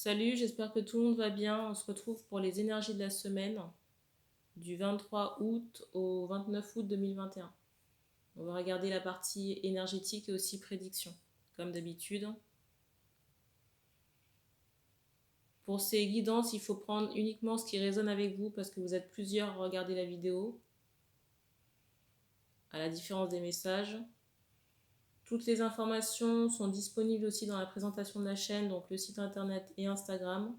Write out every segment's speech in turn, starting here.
Salut, j'espère que tout le monde va bien. On se retrouve pour les énergies de la semaine du 23 août au 29 août 2021. On va regarder la partie énergétique et aussi prédiction, comme d'habitude. Pour ces guidances, il faut prendre uniquement ce qui résonne avec vous parce que vous êtes plusieurs à regarder la vidéo, à la différence des messages. Toutes les informations sont disponibles aussi dans la présentation de la chaîne, donc le site internet et Instagram.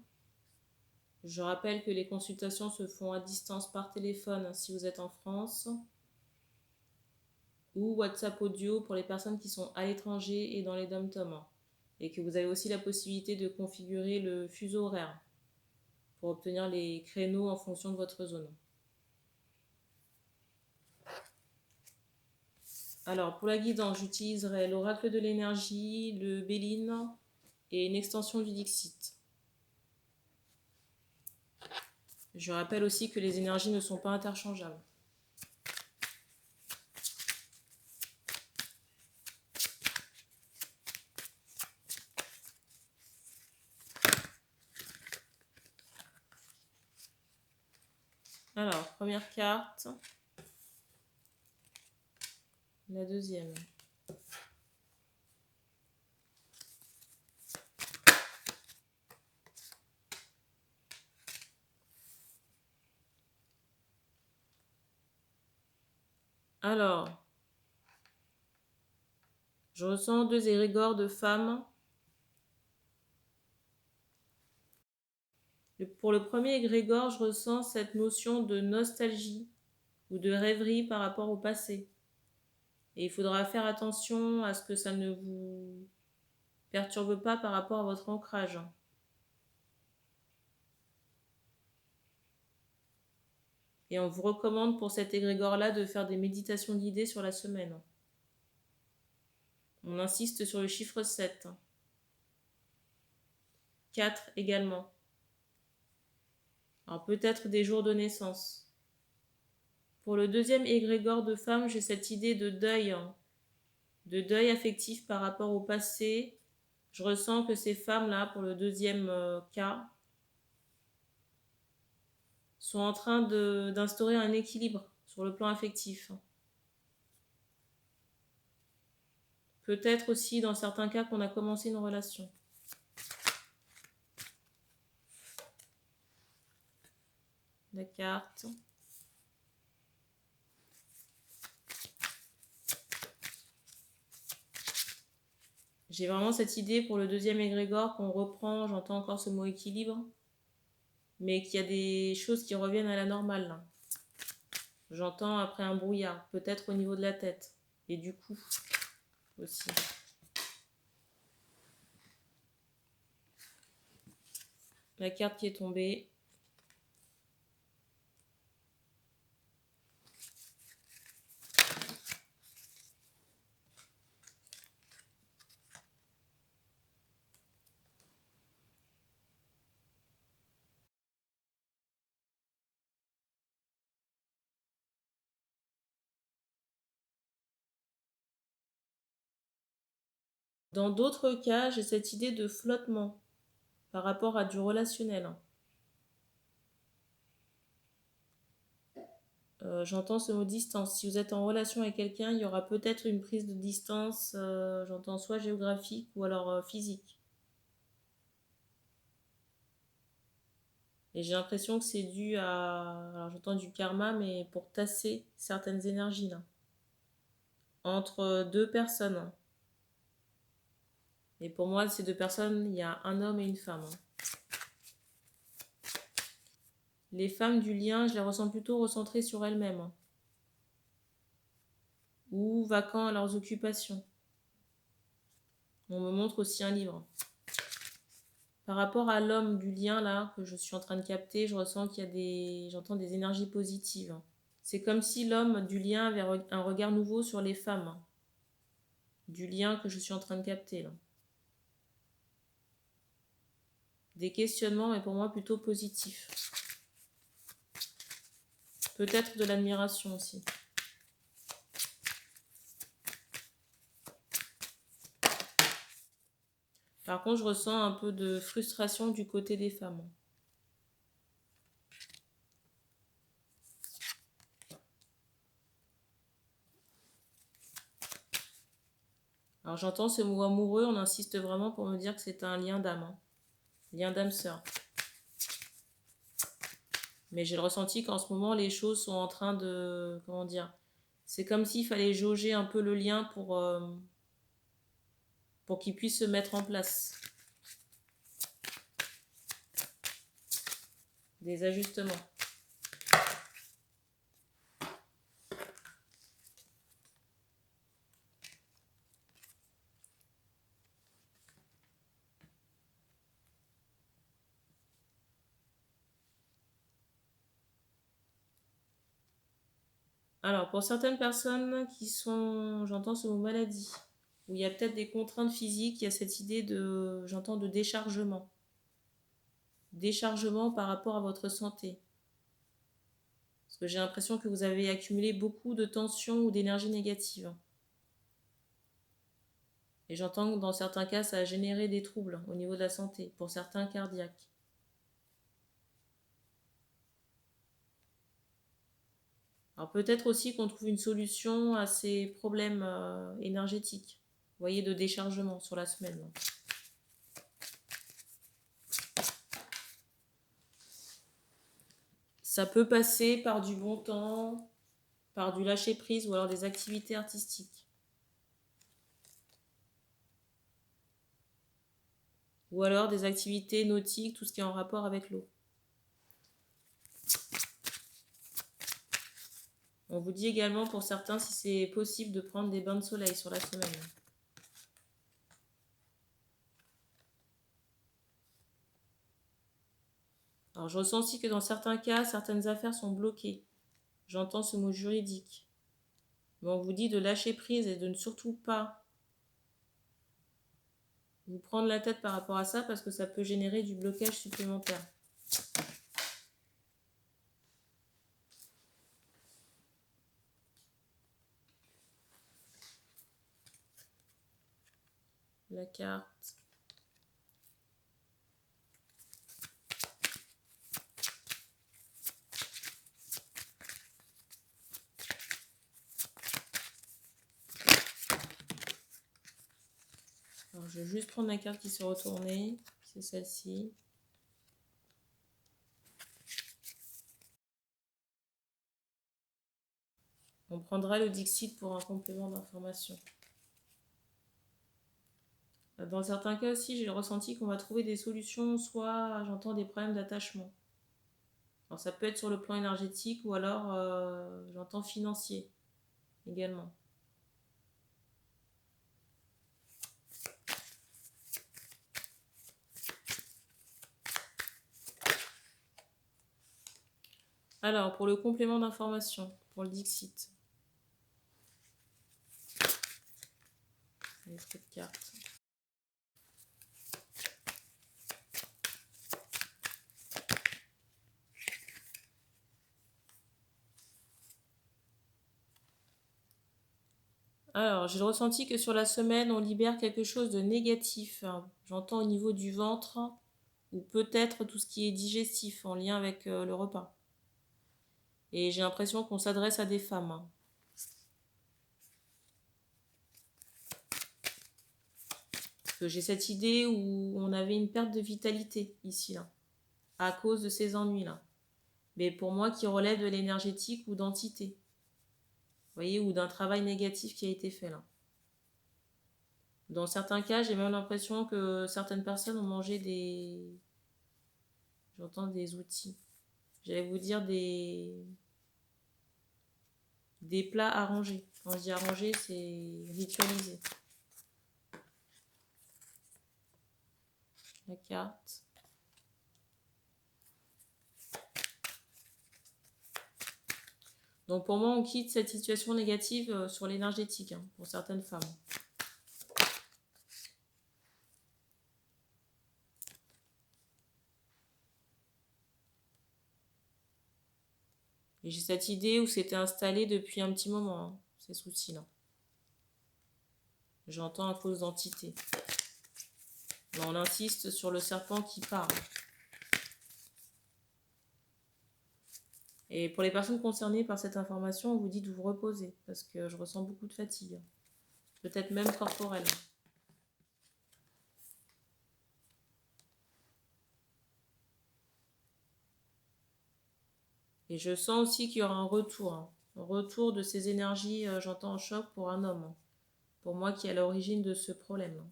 Je rappelle que les consultations se font à distance par téléphone si vous êtes en France ou WhatsApp audio pour les personnes qui sont à l'étranger et dans les dom-toms. Et que vous avez aussi la possibilité de configurer le fuseau horaire pour obtenir les créneaux en fonction de votre zone. Alors, pour la guidance, j'utiliserai l'oracle de l'énergie, le Béline et une extension du Dixit. Je rappelle aussi que les énergies ne sont pas interchangeables. Alors, première carte. La deuxième. Alors, je ressens deux égrégores de femmes. Pour le premier égrégore, je ressens cette notion de nostalgie ou de rêverie par rapport au passé. Et il faudra faire attention à ce que ça ne vous perturbe pas par rapport à votre ancrage. Et on vous recommande pour cet égrégore-là de faire des méditations guidées sur la semaine. On insiste sur le chiffre 7. 4 également. Alors peut-être des jours de naissance. Pour le deuxième égrégore de femme, j'ai cette idée de deuil affectif par rapport au passé. Je ressens que ces femmes-là, pour le deuxième cas, sont en train d'instaurer un équilibre sur le plan affectif. Peut-être aussi dans certains cas qu'on a commencé une relation. La carte. J'ai vraiment cette idée pour le deuxième égrégore qu'on reprend, j'entends encore ce mot équilibre, mais qu'il y a des choses qui reviennent à la normale là. J'entends après un brouillard, peut-être au niveau de la tête, et du cou aussi. La carte qui est tombée. Dans d'autres cas, j'ai cette idée de flottement par rapport à du relationnel. J'entends ce mot distance. Si vous êtes en relation avec quelqu'un, il y aura peut-être une prise de distance, j'entends soit géographique ou alors physique. Et j'ai l'impression que c'est dû à... Alors j'entends du karma, mais pour tasser certaines énergies là. Entre deux personnes. Et pour moi, ces deux personnes, il y a un homme et une femme. Les femmes du lien, je les ressens plutôt recentrées sur elles-mêmes. Ou vacants à leurs occupations. On me montre aussi un livre. Par rapport à l'homme du lien là, que je suis en train de capter, je ressens qu'il y a j'entends des énergies positives. C'est comme si l'homme du lien avait un regard nouveau sur les femmes. Du lien que je suis en train de capter là. Des questionnements, mais pour moi plutôt positifs. Peut-être de l'admiration aussi. Par contre, je ressens un peu de frustration du côté des femmes. Alors j'entends ce mot amoureux, on insiste vraiment pour me dire que c'est un lien d'âme. Lien d'âme-sœur. Mais j'ai le ressenti qu'en ce moment, les choses sont en train de... Comment dire? C'est comme s'il fallait jauger un peu le lien pour qu'il puisse se mettre en place. Des ajustements. Alors, pour certaines personnes qui sont... J'entends ce mot maladie. Où il y a peut-être des contraintes physiques, il y a cette idée de... J'entends de déchargement. Déchargement par rapport à votre santé. Parce que j'ai l'impression que vous avez accumulé beaucoup de tensions ou d'énergie négative. Et j'entends que dans certains cas, ça a généré des troubles au niveau de la santé, pour certains cardiaques. Alors peut-être aussi qu'on trouve une solution à ces problèmes énergétiques, vous voyez, de déchargement sur la semaine. Ça peut passer par du bon temps, par du lâcher-prise ou alors des activités artistiques. Ou alors des activités nautiques, tout ce qui est en rapport avec l'eau. On vous dit également pour certains si c'est possible de prendre des bains de soleil sur la semaine. Alors je ressens aussi que dans certains cas, certaines affaires sont bloquées. J'entends ce mot juridique. Mais on vous dit de lâcher prise et de ne surtout pas vous prendre la tête par rapport à ça parce que ça peut générer du blocage supplémentaire. La carte. Alors, je vais juste prendre la carte qui s'est retournée. C'est celle-ci. On prendra le Dixit pour un complément d'information. Dans certains cas aussi, j'ai le ressenti qu'on va trouver des solutions, soit j'entends des problèmes d'attachement. Alors ça peut être sur le plan énergétique ou alors j'entends financier également. Alors pour le complément d'information, pour le Dixit. Les traits de cartes. Alors, j'ai le ressenti que sur la semaine, on libère quelque chose de négatif. J'entends au niveau du ventre ou peut-être tout ce qui est digestif en lien avec le repas. Et j'ai l'impression qu'on s'adresse à des femmes. Parce que j'ai cette idée où on avait une perte de vitalité ici, là, à cause de ces ennuis-là. Mais pour moi, qui relève de l'énergétique ou d'entité. Vous voyez, ou d'un travail négatif qui a été fait là. Dans certains cas, j'ai même l'impression que certaines personnes ont mangé des... J'entends des outils. J'allais vous dire des plats arrangés. Quand je dis arrangés, c'est ritualisé. La carte. Donc pour moi, on quitte cette situation négative sur l'énergétique, pour certaines femmes. Et j'ai cette idée où c'était installé depuis un petit moment, ces soucis-là. J'entends à cause d'entité. Là, on insiste sur le serpent qui parle. Et pour les personnes concernées par cette information, on vous dit de vous reposer parce que je ressens beaucoup de fatigue. Peut-être même corporelle. Et je sens aussi qu'il y aura un retour. Un retour de ces énergies, j'entends en choc pour un homme. Pour moi qui est à l'origine de ce problème.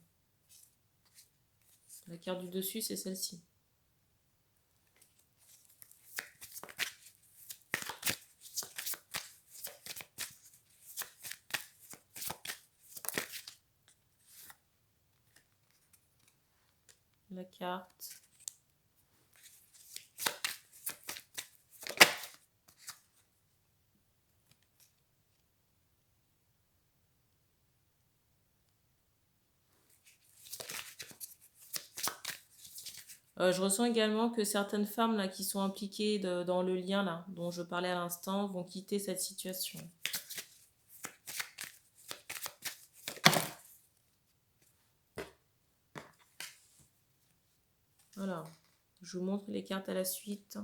La carte du dessus, c'est celle-ci. La carte. Je ressens également que certaines femmes là, qui sont impliquées dans le lien là, dont je parlais à l'instant vont quitter cette situation. Voilà, je vous montre les cartes à la suite.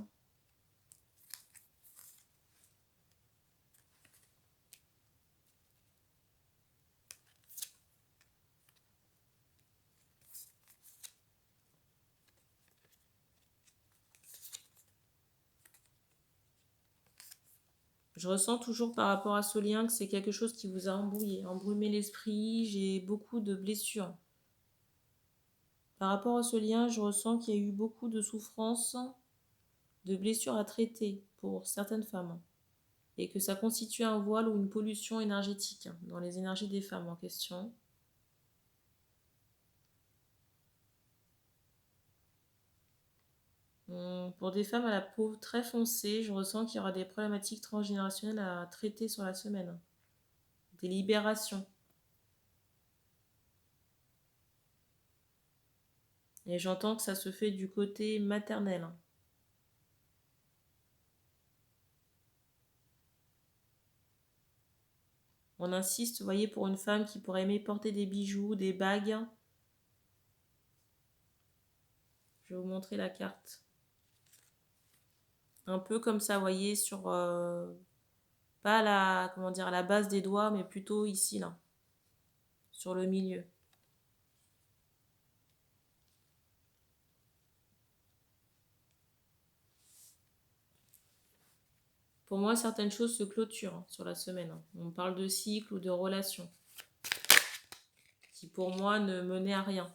Je ressens toujours par rapport à ce lien que c'est quelque chose qui vous a embrumé l'esprit, j'ai beaucoup de blessures. Par rapport à ce lien, je ressens qu'il y a eu beaucoup de souffrances, de blessures à traiter pour certaines femmes. Et que ça constitue un voile ou une pollution énergétique dans les énergies des femmes en question. Pour des femmes à la peau très foncée, je ressens qu'il y aura des problématiques transgénérationnelles à traiter sur la semaine. Des libérations. Et j'entends que ça se fait du côté maternel. On insiste, vous voyez, pour une femme qui pourrait aimer porter des bijoux, des bagues. Je vais vous montrer la carte. Un peu comme ça, vous voyez, sur... pas à la, comment dire, à la base des doigts, mais plutôt ici, là. Sur le milieu. Pour moi, certaines choses se clôturent sur la semaine. On parle de cycle ou de relation qui, pour moi, ne menaient à rien.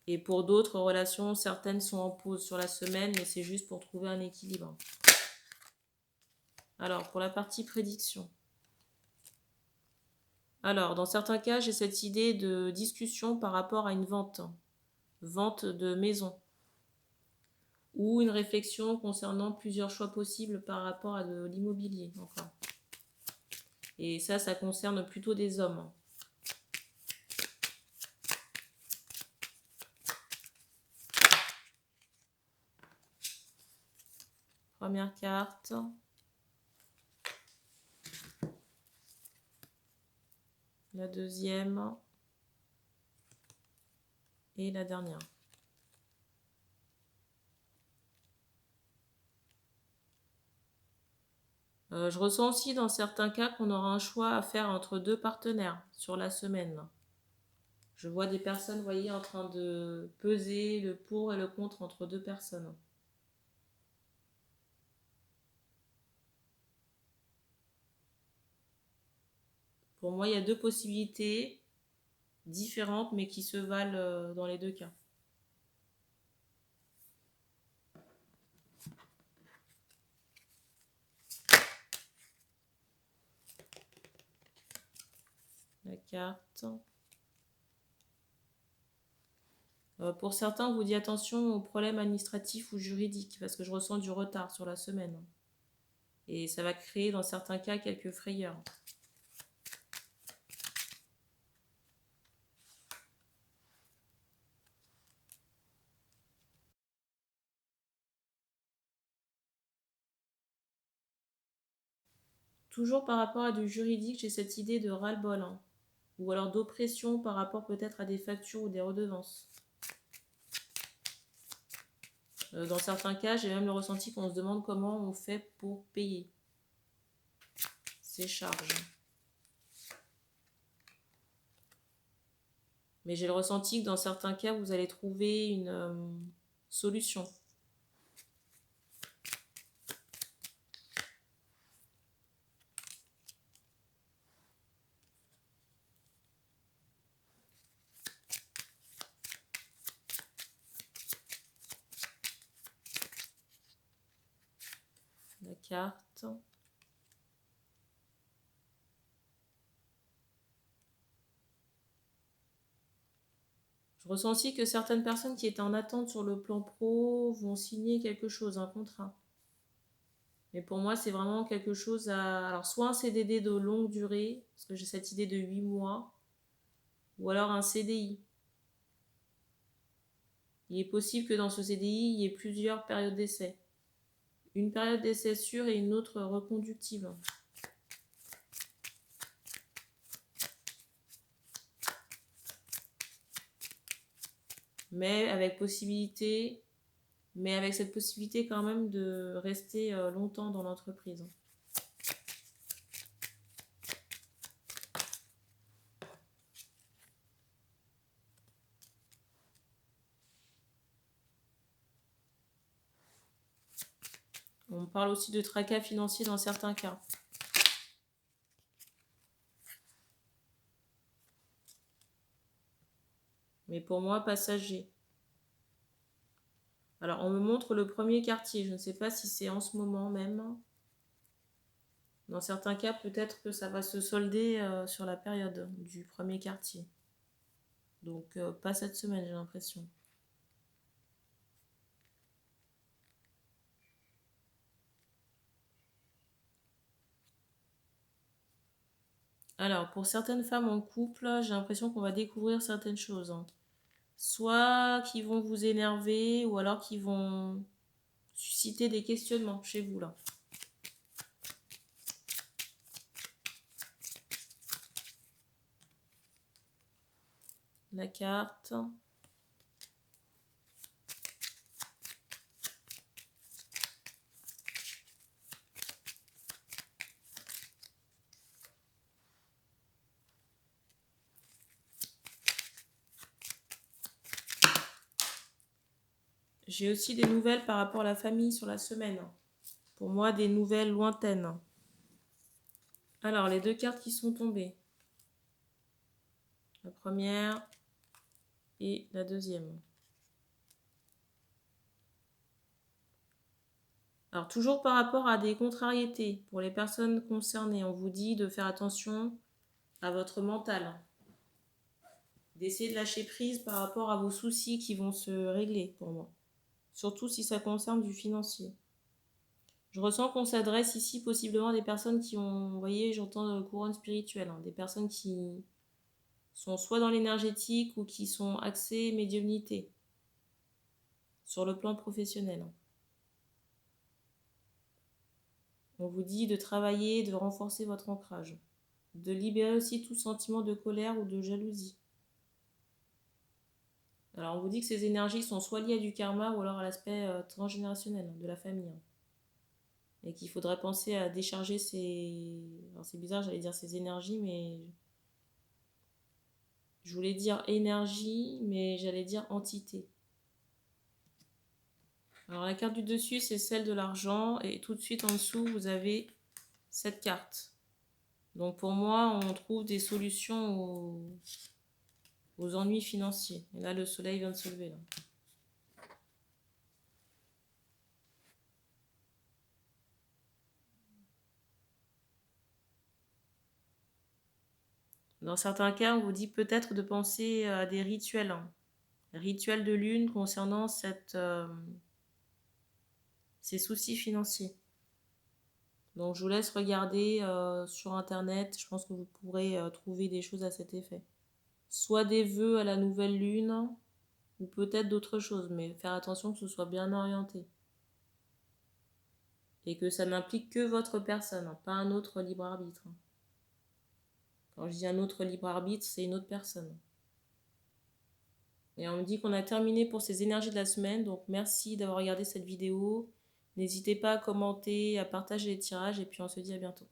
Et pour d'autres relations, certaines sont en pause sur la semaine, mais c'est juste pour trouver un équilibre. Alors, pour la partie prédiction. Alors, dans certains cas, j'ai cette idée de discussion par rapport à une vente. Vente de maison. Ou une réflexion concernant plusieurs choix possibles par rapport à de l'immobilier encore. Et ça concerne plutôt des hommes. Première carte. La deuxième. Et la dernière. Je ressens aussi dans certains cas qu'on aura un choix à faire entre deux partenaires sur la semaine. Je vois des personnes, vous voyez, en train de peser le pour et le contre entre deux personnes. Pour moi, il y a deux possibilités différentes, mais qui se valent dans les deux cas. La carte. Pour certains, on vous dit attention aux problèmes administratifs ou juridiques, parce que je ressens du retard sur la semaine. Et ça va créer, dans certains cas, quelques frayeurs. Toujours par rapport à du juridique, j'ai cette idée de ras-le-bol. ou alors d'oppression par rapport peut-être à des factures ou des redevances. Dans certains cas, j'ai même le ressenti qu'on se demande comment on fait pour payer ces charges. Mais j'ai le ressenti que dans certains cas, vous allez trouver une solution. La carte. Je ressens aussi que certaines personnes qui étaient en attente sur le plan pro vont signer quelque chose, un contrat. Mais pour moi, c'est vraiment quelque chose à... Alors, soit un CDD de longue durée, parce que j'ai cette idée de 8 mois, ou alors un CDI. Il est possible que dans ce CDI, il y ait plusieurs périodes d'essai. Une période d'essai sûre et une autre reconductible. Mais avec cette possibilité quand même de rester longtemps dans l'entreprise. On parle aussi de tracas financiers dans certains cas. Mais pour moi, passager. Alors, on me montre le premier quartier. Je ne sais pas si c'est en ce moment même. Dans certains cas, peut-être que ça va se solder sur la période du premier quartier. Donc, pas cette semaine, j'ai l'impression. Alors, pour certaines femmes en couple, j'ai l'impression qu'on va découvrir certaines choses. Soit qui vont vous énerver, ou alors qui vont susciter des questionnements chez vous, là. La carte. J'ai aussi des nouvelles par rapport à la famille sur la semaine. Pour moi, des nouvelles lointaines. Alors, les deux cartes qui sont tombées. La première et la deuxième. Alors, toujours par rapport à des contrariétés pour les personnes concernées, on vous dit de faire attention à votre mental. D'essayer de lâcher prise par rapport à vos soucis qui vont se régler pour moi. Surtout si ça concerne du financier. Je ressens qu'on s'adresse ici possiblement à des personnes qui ont, vous voyez, j'entends couronne spirituelle, des personnes qui sont soit dans l'énergétique ou qui sont axées médiumnité sur le plan professionnel. On vous dit de travailler, de renforcer votre ancrage, de libérer aussi tout sentiment de colère ou de jalousie. Alors on vous dit que ces énergies sont soit liées à du karma ou alors à l'aspect transgénérationnel de la famille. Et qu'il faudrait penser à décharger ces... Alors c'est bizarre, j'allais dire ces énergies, mais... Je voulais dire énergie, mais j'allais dire entité. Alors la carte du dessus, c'est celle de l'argent. Et tout de suite en dessous, vous avez cette carte. Donc pour moi, on trouve des solutions aux ennuis financiers. Et là, le soleil vient de se lever. Là. Dans certains cas, on vous dit peut-être de penser à des rituels. Rituels de lune concernant ces soucis financiers. Donc je vous laisse regarder sur internet, je pense que vous pourrez trouver des choses à cet effet. Soit des vœux à la nouvelle lune, ou peut-être d'autres choses, mais faire attention que ce soit bien orienté. Et que ça n'implique que votre personne, pas un autre libre arbitre. Quand je dis un autre libre arbitre, c'est une autre personne. Et on me dit qu'on a terminé pour ces énergies de la semaine. Donc merci d'avoir regardé cette vidéo. N'hésitez pas à commenter, à partager les tirages et puis on se dit à bientôt.